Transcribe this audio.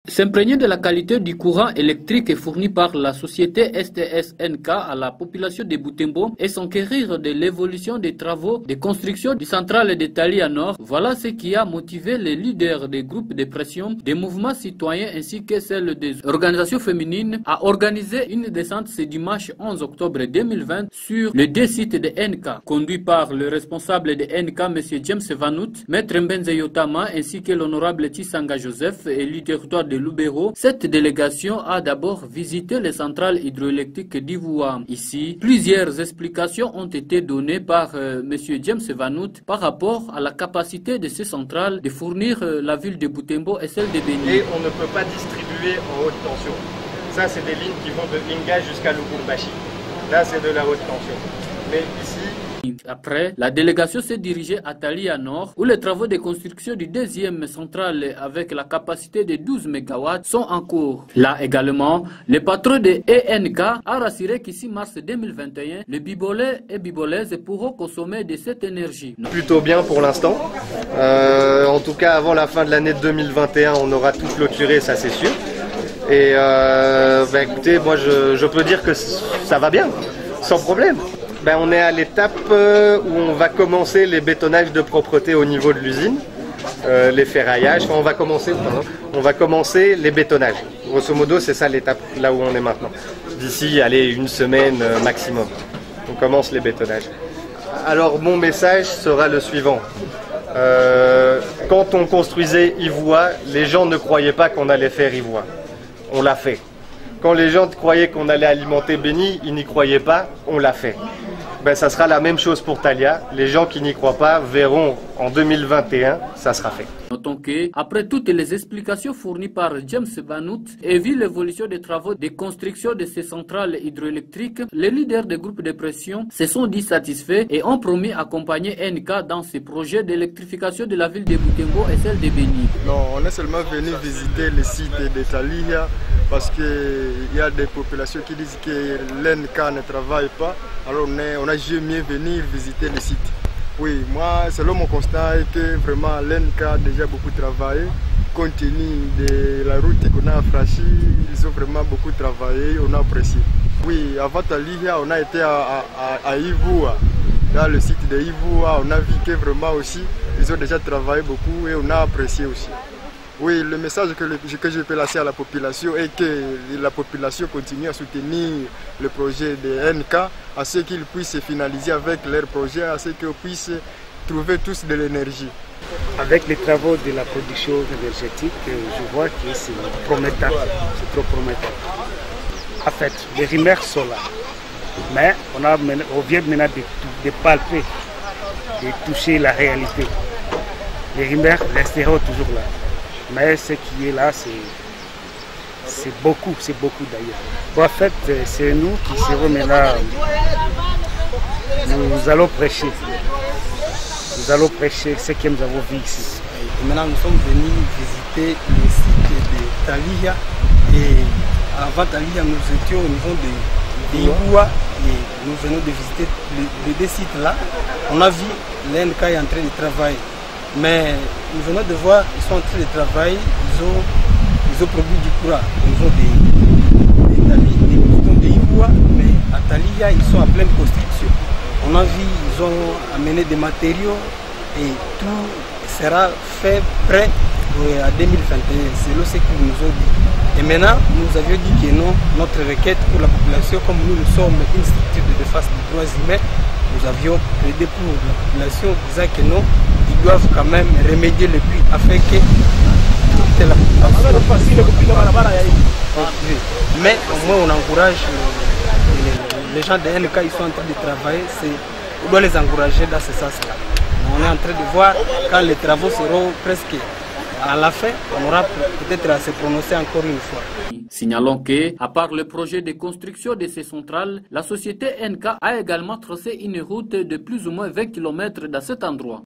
S'imprégner de la qualité du courant électrique fourni par la société STS-NK à la population de Butembo et s'enquérir de l'évolution des travaux de construction du central de Talia Nord, voilà ce qui a motivé les leaders des groupes de pression, des mouvements citoyens ainsi que celles des organisations féminines à organiser une descente ce dimanche 11 octobre 2020 sur le deux sites de NK, conduit par le responsable de NK, M. James Vanout, Maître Mbenze Yotama ainsi que l'honorable Tsanga Joseph, élu territoire de Lubero. Cette délégation a d'abord visité les centrales hydroélectriques d'Ivoua. Ici, plusieurs explications ont été données par M. James Vanout par rapport à la capacité de ces centrales de fournir la ville de Butembo et celle de Beni. Et on ne peut pas distribuer en haute tension. Ça, c'est des lignes qui vont de Inga jusqu'à Lubumbashi. Là, c'est de la haute tension. Mais ici... Après, la délégation s'est dirigée à Talia Nord, où les travaux de construction du deuxième centrale avec la capacité de 12 MW sont en cours. Là également, le patron de ENK a rassuré qu'ici mars 2021, les bibolais et bibolaises pourront consommer de cette énergie. Plutôt bien pour l'instant. En tout cas, avant la fin de l'année 2021, on aura tout clôturé, ça c'est sûr. Et écoutez, moi je peux dire que ça va bien, sans problème. On est à l'étape où on va commencer les bétonnages de propreté au niveau de l'usine, les ferraillages, on va commencer les bétonnages. Grosso modo, c'est ça l'étape là où on est maintenant. D'ici, allez, une semaine maximum, on commence les bétonnages. Alors mon message sera le suivant. Quand on construisait Ivoua, les gens ne croyaient pas qu'on allait faire Ivoua. On l'a fait. Quand les gens croyaient qu'on allait alimenter Beni, ils n'y croyaient pas, on l'a fait. Ça sera la même chose pour Talia. Les gens qui n'y croient pas verront en 2021, ça sera fait. Notons que, après toutes les explications fournies par James Vanout et vu l'évolution des travaux de construction de ces centrales hydroélectriques, les leaders des groupes de pression se sont dit satisfaits et ont promis accompagner NK dans ces projets d'électrification de la ville de Butembo et celle de Beni. Non, on est seulement venu visiter le site de Talia parce qu'il y a des populations qui disent que l'NK ne travaille pas. Alors on a mieux venir visiter le site. Oui, moi, selon mon constat, est que vraiment l'NK a déjà beaucoup travaillé. Compte tenu de la route qu'on a franchie, ils ont vraiment beaucoup travaillé, on a apprécié. Oui, avant Talia, on a été à Ivoua. Dans le site de Ivoua, on a vu que vraiment aussi, ils ont déjà travaillé beaucoup et on a apprécié aussi. Oui, le message que je peux lancer à la population est que la population continue à soutenir le projet de NK, à ce qu'ils puissent finaliser avec leur projet, à ce qu'ils puissent trouver tous de l'énergie. Avec les travaux de la production énergétique, je vois que c'est prometteur, c'est trop prometteur. En fait, les rumeurs sont là, mais on vient maintenant de palper, de toucher la réalité. Les rumeurs resteront toujours là. Mais ce qui est là, c'est beaucoup d'ailleurs. En fait, c'est nous qui serons maintenant, nous allons prêcher. Nous allons prêcher ce que nous avons vu ici. Et maintenant, nous sommes venus visiter le site de Talia. Et avant Talia, nous étions au niveau de Ivoua et nous venons de visiter les deux sites là. On a vu l'NK est en train de travailler. Mais nous venons de voir, ils sont en train de travailler, ils ont produit du courant au niveau des boutons de Ivoua, mais à Talia, ils sont en pleine construction. On a vu, ils ont amené des matériaux et tout sera fait prêt à 2021, c'est ce qu'ils nous ont dit. Et maintenant, nous avions dit que non, notre requête pour la population, comme nous sommes une structure de défense des droits humains, nous avions plaidé pour la population disant que non, ils doivent quand même remédier le puits afin que toute la population. Mais au moins on encourage les gens de NK, ils sont en train de travailler, on doit les encourager dans ce sens-là. On est en train de voir quand les travaux seront presque à la fin, on aura peut-être à se prononcer encore une fois. Signalons que, à part le projet de construction de ces centrales, la société NK a également tracé une route de plus ou moins 20 km dans cet endroit.